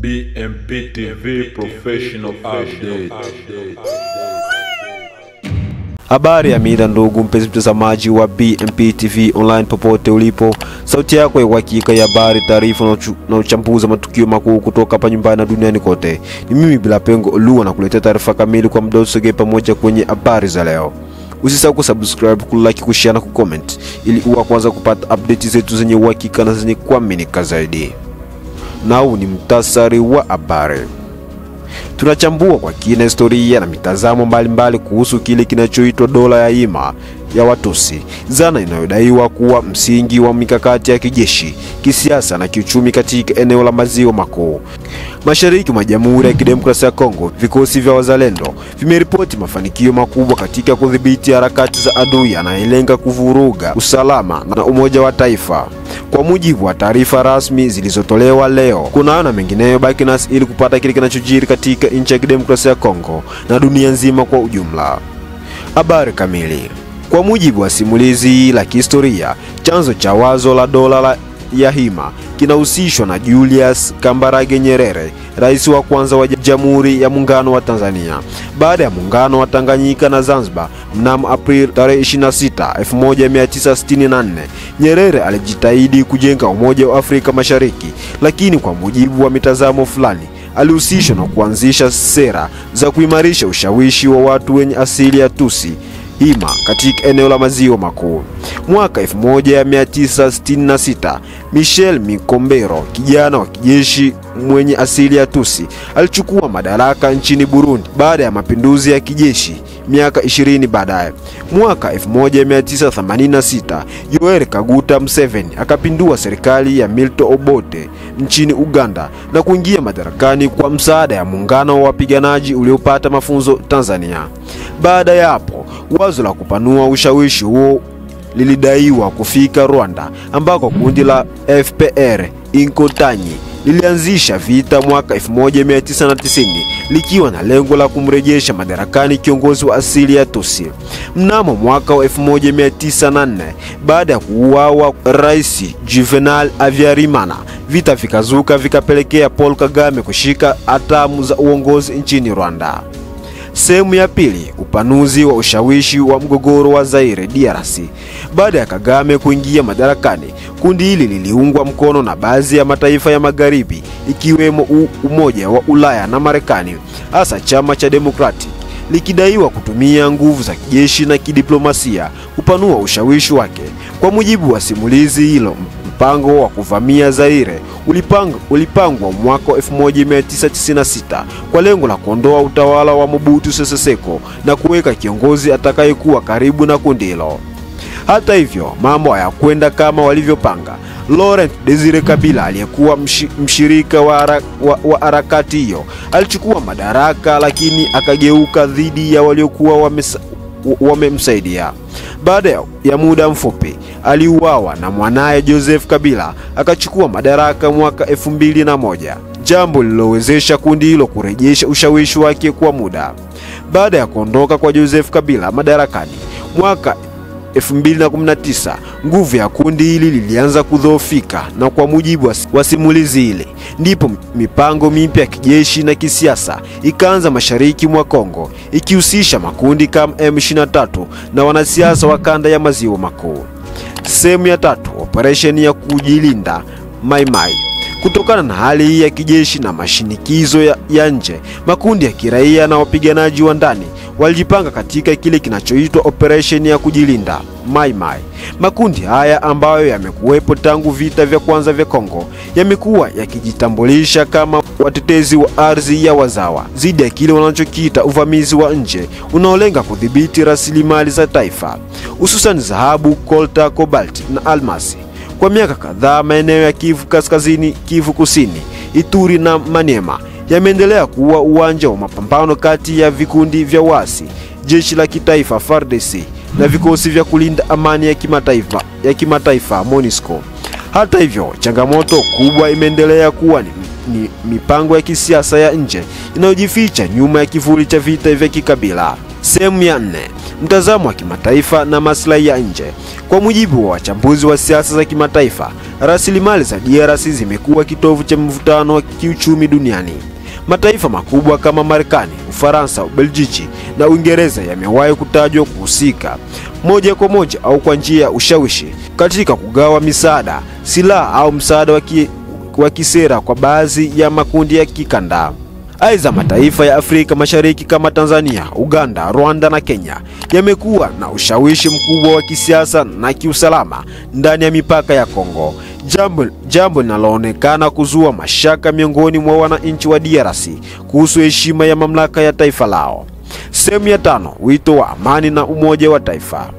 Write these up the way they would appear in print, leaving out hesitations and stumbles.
BMP TV Professional Update. Habari ya mida ndugu mpenzi mtazamaji wa BMP TV online popote ulipo. Sauti yako ya uhakika ya habari, taarifa na uchambuzi wa matukio makuu kutoka hapa nyumbani na duniani kote. Ni mimi bila pengo Olua na kuletea taarifa kamili kwa muda usogee pamoja kwenye habari za leo. Usisahau kusubscribe, kulike, kushare na kucomment ili uwe kwanza kupata update zetu zenye uhakika na zenye kuaminika zaidi. Nao ni mtasari wa habari. Tunachambua kwa kina historia na mitazamo mbalimbali kuhusu kile kinachoitwa dola ya hima ya Watusi, zana inayodaiwa kuwa msingi wa mikakati ya kijeshi, kisiasa na kiuchumi katika eneo la Maziwa Makuu. Mashariki mwa Jamhuri ya Kidemokrasia ya Kongo, vikosi vya wazalendo vimeripoti mafanikio makubwa katika kudhibiti harakati za adui anayelenga kuvuruga usalama na umoja wa taifa. Kwa mujibu wa taarifa rasmi zilizotolewa leo, kuna na mengineyo baki nasi ili kupata kile kinachojiri katika nchi ya Kidemokrasia ya Kongo na dunia nzima kwa ujumla. Habari kamili. Kwa mujibu wa simulizi la kihistoria, chanzo cha wazo la dola ya hima kinahusishwa na Julius Kambarage Nyerere, rais wa kwanza wa Jamhuri ya Muungano wa Tanzania. Baada ya muungano wa Tanganyika na Zanzibar mnamo Aprili 26, 1964, Nyerere alijitahidi kujenga umoja wa Afrika Mashariki, lakini kwa mujibu wa mitazamo fulani alihusishwa na kuanzisha sera za kuimarisha ushawishi wa watu wenye asili ya Tusi hima katika eneo la Maziwa Makuu. Mwaka 1966, Michel Mikombero, kijana wa kijeshi mwenye asili ya Tusi, alichukua madaraka nchini Burundi baada ya mapinduzi ya kijeshi miaka 20 baadaye. Mwaka 1986, Yoweri Kaguta Museveni akapindua serikali ya Milton Obote nchini Uganda na kuingia madarakani kwa msaada ya muungano wa wapiganaji uliopata mafunzo Tanzania. Baada ya hapo, wazo la kupanua ushawishi huo lilidaiwa kufika Rwanda, ambako kundi la FPR Inkotanyi lilianzisha vita mwaka 1990 likiwa na lengo la kumrejesha madarakani kiongozi wa asili ya Tusi. Mnamo mwaka wa 1904, baada ya kuuawa Rais Juvenal Habyarimana, vita vikazuka vikapelekea Paul Kagame kushika hatamu za uongozi nchini Rwanda. Sehemu ya pili, upanuzi wa ushawishi wa mgogoro wa Zaire DRC. Baada ya Kagame kuingia madarakani, kundi hili liliungwa mkono na baadhi ya mataifa ya magharibi ikiwemo Umoja wa Ulaya na Marekani, hasa chama cha Democratic, likidaiwa kutumia nguvu za kijeshi na kidiplomasia kupanua ushawishi wake. Kwa mujibu wa simulizi hilo, mpango wa kuvamia Zaire ulipangwa mwaka 1996 kwa lengo la kuondoa utawala wa Mobutu Sese Seko na kuweka kiongozi atakayekuwa karibu na kundi hilo. Hata hivyo, mambo hayakwenda kama walivyopanga. Laurent Desire Kabila, aliyekuwa mshirika wa harakati hiyo, alichukua madaraka lakini akageuka dhidi ya waliokuwa wamemsaidia. Baada ya muda mfupi aliuawa na mwanae Joseph Kabila akachukua madaraka mwaka 2001, jambo lililowezesha kundi hilo kurejesha ushawishi wake kwa muda. Baada ya kuondoka kwa Joseph Kabila madarakani mwaka 2019, nguvu ya kundi hili lilianza kudhoofika, na kwa mujibu wa simulizi hili ndipo mipango mipya ya kijeshi na kisiasa ikaanza mashariki mwa Kongo, ikihusisha makundi kama M23 na wanasiasa wa kanda ya Maziwa Makuu. Sehemu ya tatu, operation ya kujilinda Mai Mai. Kutokana na hali hii ya kijeshi na mashinikizo ya nje, makundi ya kiraia na wapiganaji wa ndani walijipanga katika kile kinachoitwa operation ya kujilinda Mai Mai. Makundi haya ambayo yamekuwepo tangu vita vya kwanza vya Kongo yamekuwa yakijitambulisha kama watetezi wa ardhi ya wazawa dhidi ya kile wanachokiita uvamizi wa nje unaolenga kudhibiti rasilimali za taifa, hususan dhahabu, kolta, cobalt na almasi. Kwa miaka kadhaa, maeneo ya Kivu Kaskazini, Kivu Kusini, Ituri na Maniema yameendelea kuwa uwanja wa mapambano kati ya vikundi vya waasi, jeshi la kitaifa FARDC na vikosi vya kulinda amani ya kimataifa MONUSCO. Hata hivyo, changamoto kubwa imeendelea kuwa ni mipango ya kisiasa ya nje inayojificha nyuma ya kivuli cha vita vya kikabila. Sehemu ya 4. Mtazamo wa kimataifa na maslahi ya nje. Kwa mujibu wa wachambuzi wa siasa za kimataifa, rasilimali za DRC zimekuwa kitovu cha mvutano wa kiuchumi duniani. Mataifa makubwa kama Marekani, Ufaransa, Ubelgiji na Uingereza yamewahi kutajwa kuhusika moja kwa moja au kwa njia ya ushawishi katika kugawa misaada, silaha au msaada wa kisera kwa baadhi ya makundi ya kikanda. Aidha, mataifa ya Afrika Mashariki kama Tanzania, Uganda, Rwanda na Kenya yamekuwa na ushawishi mkubwa wa kisiasa na kiusalama ndani ya mipaka ya Kongo, jambo linaloonekana kuzua mashaka miongoni mwa wananchi wa DRC kuhusu heshima ya mamlaka ya taifa lao. Sehemu ya 5. Wito wa amani na umoja wa taifa.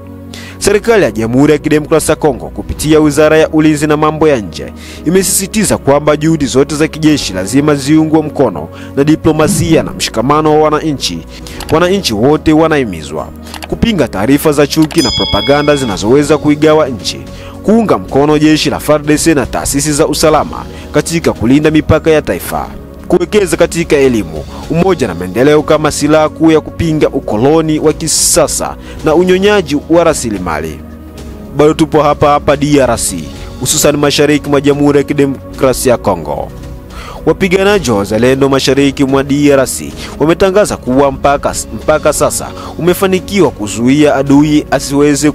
Serikali ya Jamhuri ya Kidemokrasia ya Kongo kupitia Wizara ya Ulinzi na Mambo ya Nje imesisitiza kwamba juhudi zote za kijeshi lazima ziungwe mkono na diplomasia na mshikamano wa wananchi. Wananchi wote wanahimizwa kupinga taarifa za chuki na propaganda zinazoweza kuigawa nchi, kuunga mkono jeshi la FARDC na taasisi za usalama katika kulinda mipaka ya taifa, kuwekeza katika elimu, umoja na maendeleo kama silaha kuu ya kupinga ukoloni wa kisasa na unyonyaji wa rasilimali. Bado tupo hapa DRC, hususan mashariki mwa Jamhuri ya Kidemokrasia ya Kongo. Wapiganaji wa wazalendo mashariki mwa DRC wametangaza kuwa mpaka sasa umefanikiwa kuzuia adui asiweze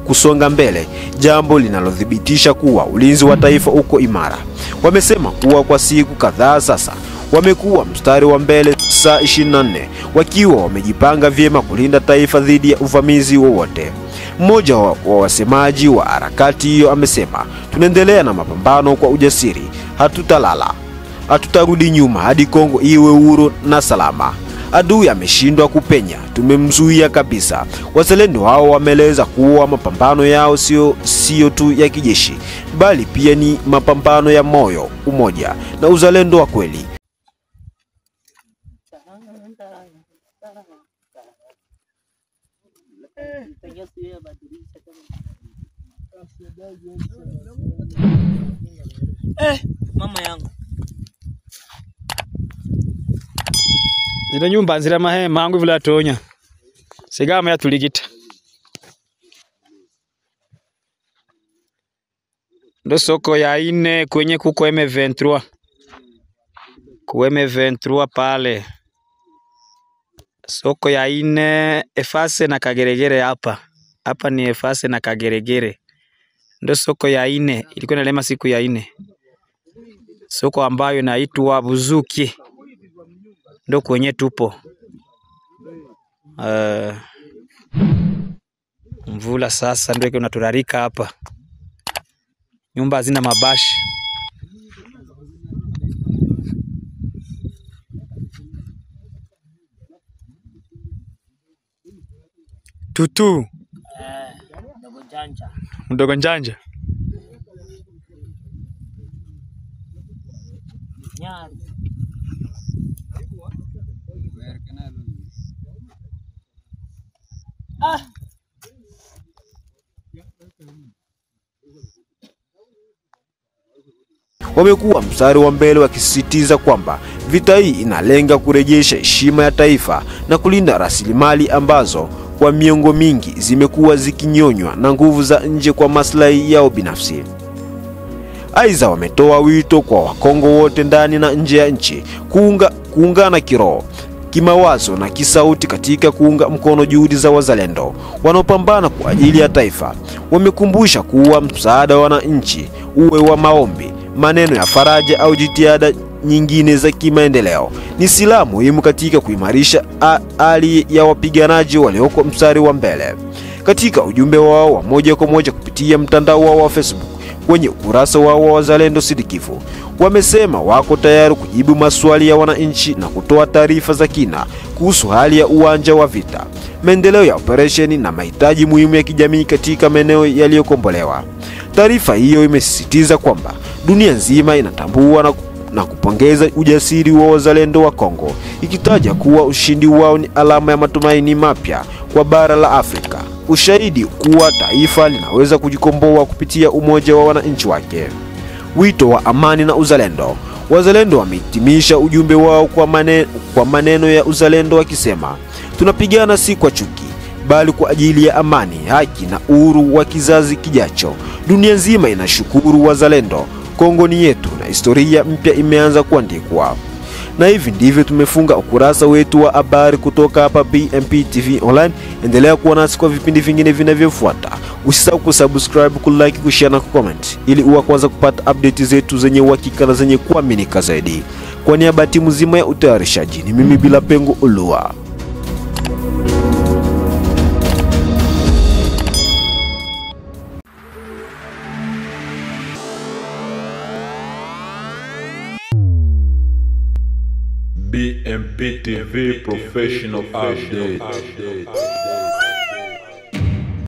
kusonga mbele, jambo linalothibitisha kuwa ulinzi wa taifa uko imara. Wamesema kuwa kwa siku kadhaa sasa wamekuwa mstari wa mbele saa 24 wakiwa wamejipanga vyema kulinda taifa dhidi ya uvamizi wowote. Mmoja wa wasemaji wa harakati hiyo amesema, tunaendelea na mapambano kwa ujasiri, hatutalala, hatutarudi nyuma hadi Kongo iwe huru na salama. Adui ameshindwa kupenya, tumemzuia kabisa. Wazalendo hao wameeleza kuwa mapambano yao sio tu ya kijeshi, bali pia ni mapambano ya moyo, umoja na uzalendo wa kweli. Mama yangu zile nyumba nzira mahema angu vile atonya sigama ya tuligita ndo soko ya 4 kwenye kuko M23 pale soko ya 4 Efase na Kageregere. Hapa ni Efase na Kageregere, ndo soko ya 4 ilikuwa inalema siku ya 4, soko ambayo inaitwa Buzuki, ndo kwenye tupo. Mvula sasa ndio unaturarika hapa, nyumba hazina mabashi. Tutu mdogo njanja Wamekuwa mstari wa mbele wakisisitiza kwamba vita hii inalenga kurejesha heshima ya taifa na kulinda rasilimali ambazo kwa miongo mingi zimekuwa zikinyonywa na nguvu za nje kwa maslahi yao binafsi. Aidha, wametoa wito kwa Wakongo wote ndani na nje ya nchi kuungana kiroho, kimawazo na kisauti katika kuunga mkono juhudi za wazalendo wanaopambana kwa ajili ya taifa. Wamekumbusha kuwa msaada wa wananchi, uwe wa maombi, maneno ya faraja au jitihada nyingine za kimaendeleo, ni silaha muhimu katika kuimarisha hali ya wapiganaji walioko mstari wa mbele. Katika ujumbe wao wa moja kwa moja kupitia mtandao wao wa Facebook kwenye ukurasa wao wa Wazalendo Sidikifu, wamesema wako tayari kujibu maswali ya wananchi na kutoa taarifa za kina kuhusu hali ya uwanja wa vita, maendeleo ya operesheni na mahitaji muhimu ya kijamii katika maeneo yaliyokombolewa. Taarifa hiyo imesisitiza kwamba dunia nzima inatambua na kupongeza ujasiri wa wazalendo wa Kongo, ikitaja kuwa ushindi wao ni alama ya matumaini mapya kwa bara la Afrika, ushahidi kuwa taifa linaweza kujikomboa kupitia umoja wa wananchi wake. Wito wa amani na uzalendo. Wazalendo wamehitimisha ujumbe wao kwa maneno ya uzalendo wakisema, Tunapigana si kwa chuki, bali kwa ajili ya amani, haki na uhuru wa kizazi kijacho. Dunia nzima inashukuru wazalendo. Kongo ni yetu na historia mpya imeanza kuandikwa. Na hivi ndivyo tumefunga ukurasa wetu wa habari kutoka hapa BMP TV Online. Endelea kuwa nasi kwa vipindi vingine vinavyofuata. Usisahau kusubscribe, kulike, kushare na kucomment ili uwe kwanza kupata update zetu zenye uhakika na zenye kuaminika zaidi. Kwa niaba ya timu nzima ya utayarishaji, ni mimi Bila Pengo Ulua. BMP TV Professional Update.